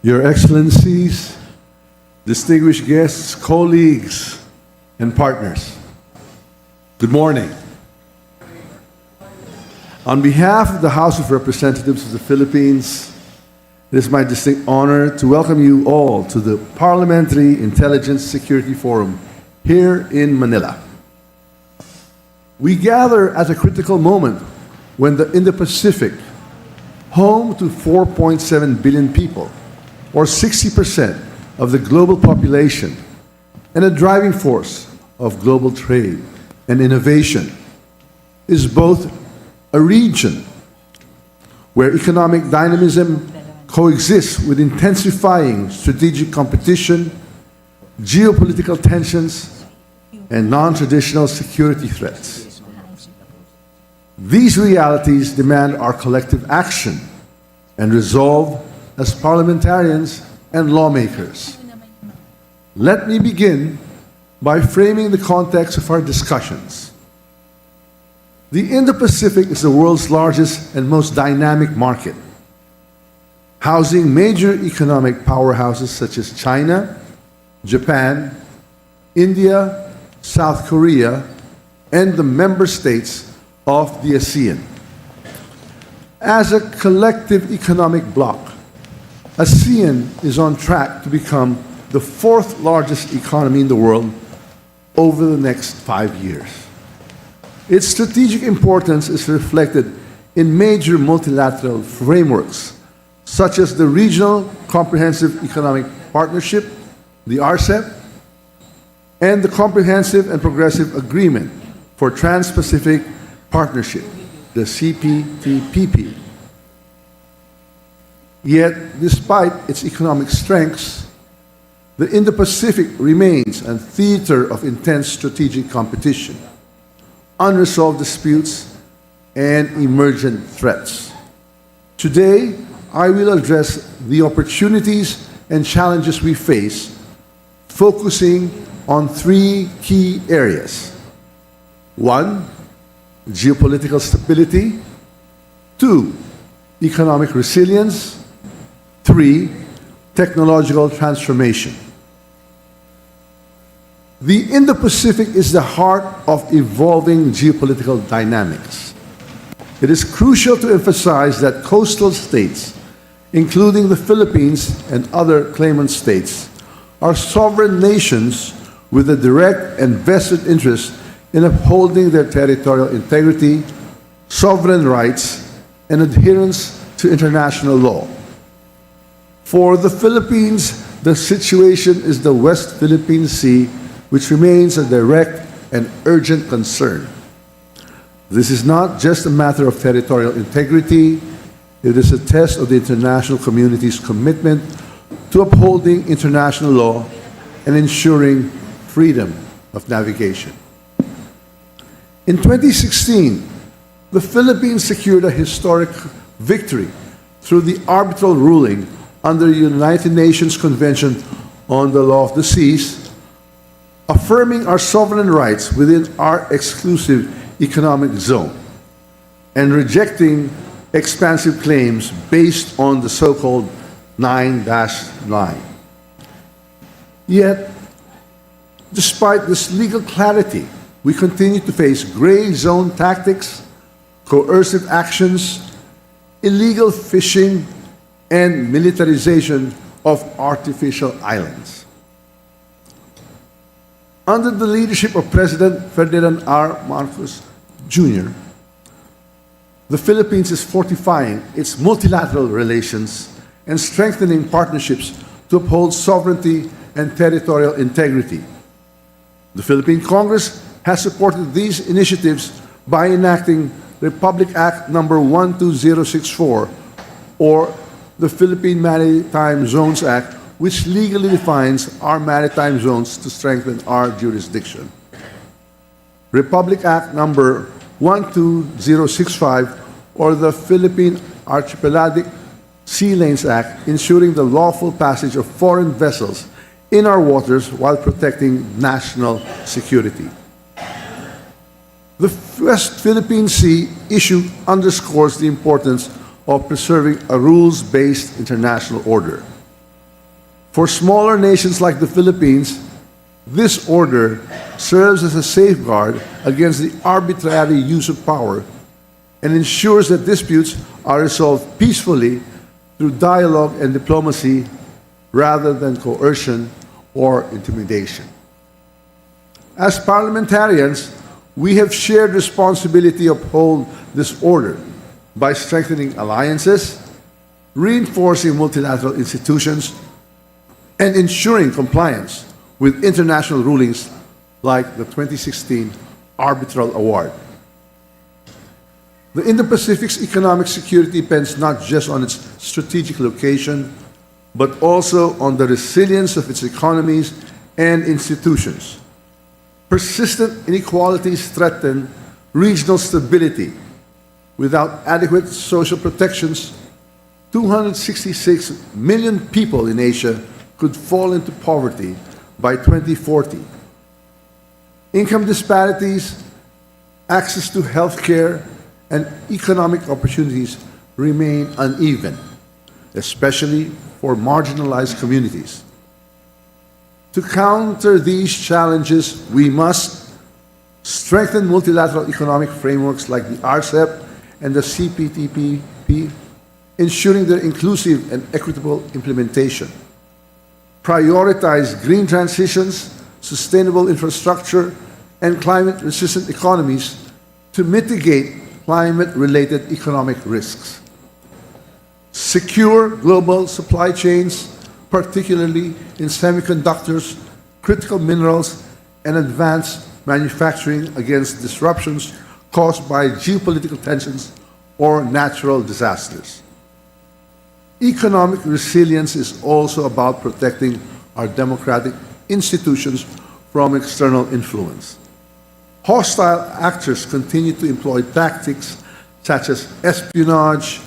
Your Excellencies, distinguished guests, colleagues, and partners, good morning. On behalf of the House of Representatives of the Philippines, it is my distinct honor to welcome you all to the Parliamentary Intelligence Security Forum here in Manila. We gather at a critical moment when the Indo-Pacific, home to 4.7 billion people, or 60% of the global population, and a driving force of global trade and innovation, is both a region where economic dynamism coexists with intensifying strategic competition, geopolitical tensions, and non-traditional security threats. These realities demand our collective action and resolve as parliamentarians and lawmakers. Let me begin by framing the context of our discussions. The Indo-Pacific is the world's largest and most dynamic market, housing major economic powerhouses such as China, Japan, India, South Korea, and the member states of the ASEAN. As a collective economic bloc, ASEAN is on track to become the fourth largest economy in the world over the next 5 years. Its strategic importance is reflected in major multilateral frameworks, such as the Regional Comprehensive Economic Partnership, the RCEP, and the Comprehensive and Progressive Agreement for Trans-Pacific Partnership, the CPTPP. Yet, despite its economic strengths, the Indo-Pacific remains a theater of intense strategic competition, unresolved disputes, and emergent threats. Today, I will address the opportunities and challenges we face, focusing on 3 key areas. 1, geopolitical stability. 2, economic resilience. 3, technological transformation. The Indo-Pacific is the heart of evolving geopolitical dynamics. It is crucial to emphasize that coastal states, including the Philippines and other claimant states, are sovereign nations with a direct and vested interest in upholding their territorial integrity, sovereign rights, and adherence to international law. For the Philippines, the situation is the West Philippine Sea, which remains a direct and urgent concern. This is not just a matter of territorial integrity, it is a test of the international community's commitment to upholding international law and ensuring freedom of navigation. In 2016, the Philippines secured a historic victory through the arbitral ruling under the United Nations Convention on the Law of the Seas, affirming our sovereign rights within our exclusive economic zone and rejecting expansive claims based on the so-called 9-9. Yet, despite this legal clarity, we continue to face gray zone tactics, coercive actions, illegal fishing, and militarization of artificial islands. Under the leadership of President Ferdinand R. Marcos Jr., the Philippines is fortifying its multilateral relations and strengthening partnerships to uphold sovereignty and territorial integrity. The Philippine Congress has supported these initiatives by enacting Republic Act No. 12064, or the Philippine Maritime Zones Act, which legally defines our maritime zones to strengthen our jurisdiction. Republic Act No. 12065, or the Philippine Archipelagic Sea Lanes Act, ensuring the lawful passage of foreign vessels in our waters while protecting national security. The West Philippine Sea issue underscores the importance of preserving a rules-based international order. For smaller nations like the Philippines, this order serves as a safeguard against the arbitrary use of power and ensures that disputes are resolved peacefully through dialogue and diplomacy rather than coercion or intimidation. As parliamentarians, we have shared responsibility to uphold this order by strengthening alliances, reinforcing multilateral institutions, and ensuring compliance with international rulings like the 2016 Arbitral Award. The Indo-Pacific's economic security depends not just on its strategic location, but also on the resilience of its economies and institutions. Persistent inequalities threaten regional stability. Without adequate social protections, 266 million people in Asia could fall into poverty by 2040. Income disparities, access to health care, and economic opportunities remain uneven, especially for marginalized communities. To counter these challenges, we must strengthen multilateral economic frameworks like the RCEP and the CPTPP, ensuring their inclusive and equitable implementation. Prioritize green transitions, sustainable infrastructure, and climate-resistant economies to mitigate climate-related economic risks. Secure global supply chains, particularly in semiconductors, critical minerals, and advanced manufacturing against disruptions caused by geopolitical tensions or natural disasters. Economic resilience is also about protecting our democratic institutions from external influence. Hostile actors continue to employ tactics such as espionage,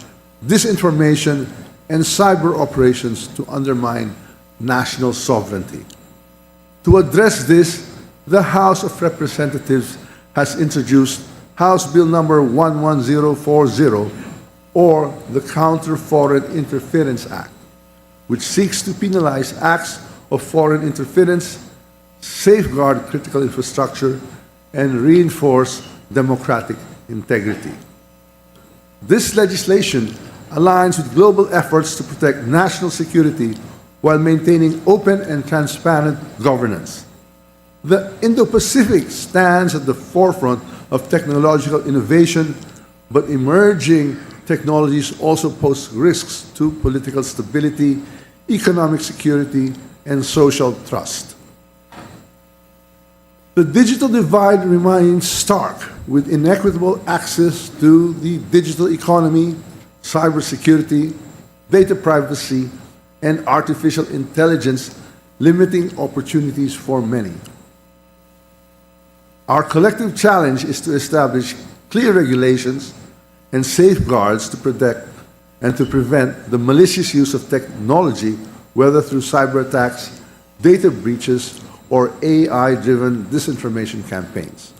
disinformation, and cyber operations to undermine national sovereignty. To address this, the House of Representatives has introduced House Bill number 11040, or the Counter-Foreign Interference Act, which seeks to penalize acts of foreign interference, safeguard critical infrastructure, and reinforce democratic integrity. This legislation aligns with global efforts to protect national security while maintaining open and transparent governance. The Indo-Pacific stands at the forefront of technological innovation, but emerging technologies also pose risks to political stability, economic security, and social trust. The digital divide remains stark, with inequitable access to the digital economy, cybersecurity, data privacy, and artificial intelligence limiting opportunities for many. Our collective challenge is to establish clear regulations and safeguards to protect and to prevent the malicious use of technology, whether through cyber attacks, data breaches, or AI-driven disinformation campaigns.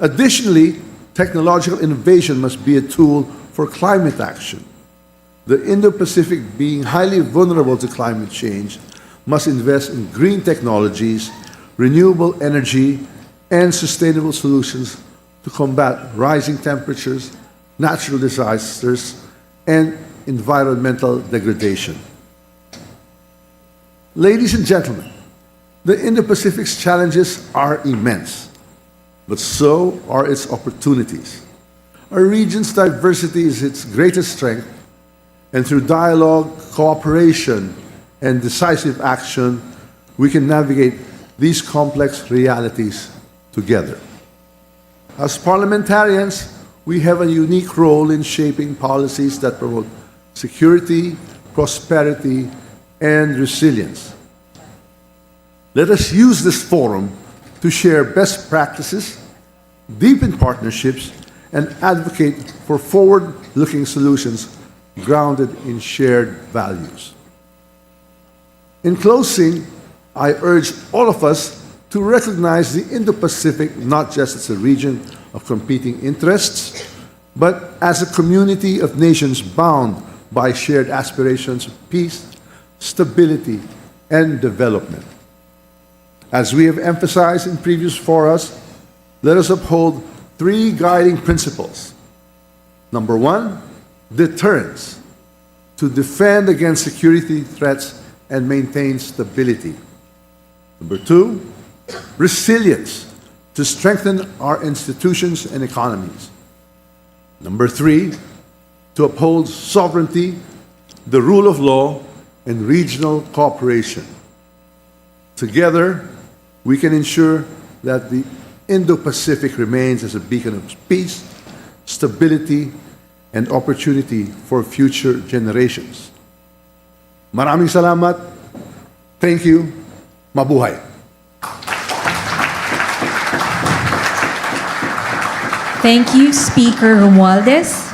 Additionally, technological innovation must be a tool for climate action. The Indo-Pacific, being highly vulnerable to climate change, must invest in green technologies, renewable energy, and sustainable solutions to combat rising temperatures, natural disasters, and environmental degradation. Ladies and gentlemen, the Indo-Pacific's challenges are immense, but so are its opportunities. Our region's diversity is its greatest strength, and through dialogue, cooperation, and decisive action, we can navigate these complex realities together. As parliamentarians, we have a unique role in shaping policies that promote security, prosperity, and resilience. Let us use this forum to share best practices, deepen partnerships, and advocate for forward-looking solutions grounded in shared values. In closing, I urge all of us to recognize the Indo-Pacific not just as a region of competing interests, but as a community of nations bound by shared aspirations of peace, stability, and development. As we have emphasized in previous forums, let us uphold three guiding principles. Number one, deterrence, to defend against security threats and maintain stability. Number two, resilience, to strengthen our institutions and economies. Number three, to uphold sovereignty, the rule of law, and regional cooperation. Together, we can ensure that the Indo-Pacific remains as a beacon of peace, stability, and opportunity for future generations. Maraming salamat. Thank you. Mabuhay. Thank you, Speaker Romualdez.